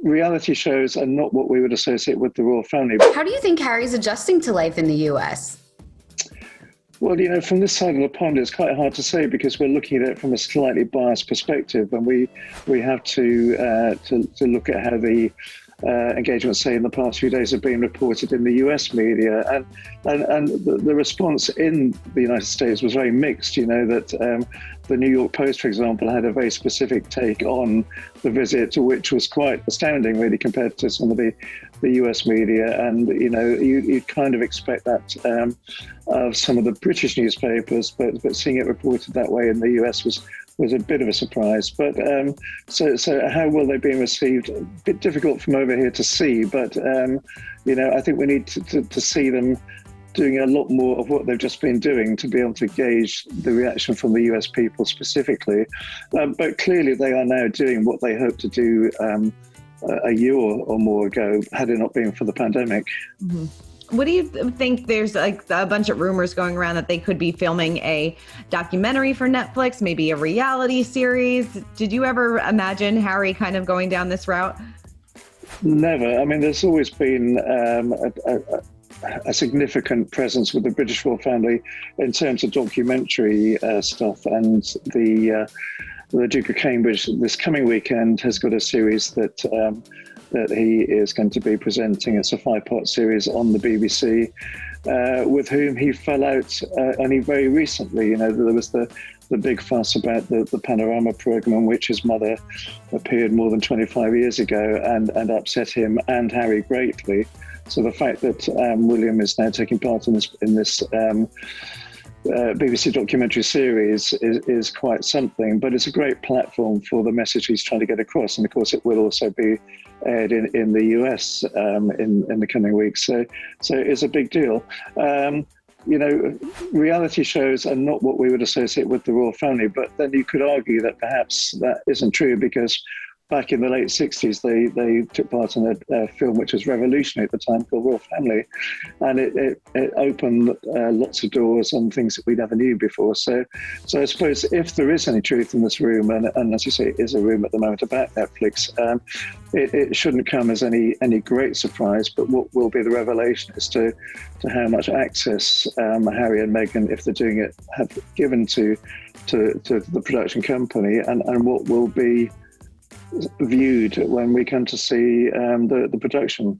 reality shows are not what we would associate with the royal family. How do you think Harry's adjusting to life in the US? Well, from this side of the pond, it's quite hard to say because we're looking at it from a slightly biased perspective, and we have to look at how the engagements, say, in the past few days have been reported in the US media, and the response in the United States was very mixed. That the New York Post, for example, had a very specific take on the visit, which was quite astounding, really, compared to some of the US media. And you'd kind of expect that of some of the British newspapers, but seeing it reported that way in the US was a bit of a surprise. But so how will they be received? A bit difficult from over here to see, but I think we need to see them doing a lot more of what they've just been doing to be able to gauge the reaction from the US people specifically. But clearly they are now doing what they hoped to do a year or more ago, had it not been for the pandemic. Mm-hmm. What do you think? There's like a bunch of rumors going around that they could be filming a documentary for Netflix, maybe a reality series. Did you ever imagine Harry kind of going down this route? Never. I mean, there's always been a significant presence with the British royal family in terms of documentary stuff, and the Duke of Cambridge this coming weekend has got a series that he is going to be presenting. It's a 5-part series on the BBC, with whom he fell out only very recently. There was the big fuss about the Panorama programme, in which his mother appeared more than 25 years ago and upset him and Harry greatly. So the fact that William is now taking part in this BBC documentary series is quite something, but it's a great platform for the message he's trying to get across. And of course, it will also be aired in the US in the coming weeks. So it's a big deal. Reality shows are not what we would associate with the royal family, but then you could argue that perhaps that isn't true, because back in the late 60s, they took part in a film which was revolutionary at the time, called Royal Family, and it opened lots of doors and things that we never knew before. So I suppose if there is any truth in this room, and as you say, it is a room at the moment about Netflix, it shouldn't come as any great surprise, but what will be the revelation as to how much access Harry and Meghan, if they're doing it, have given to the production company, and what will be viewed when we come to see the production.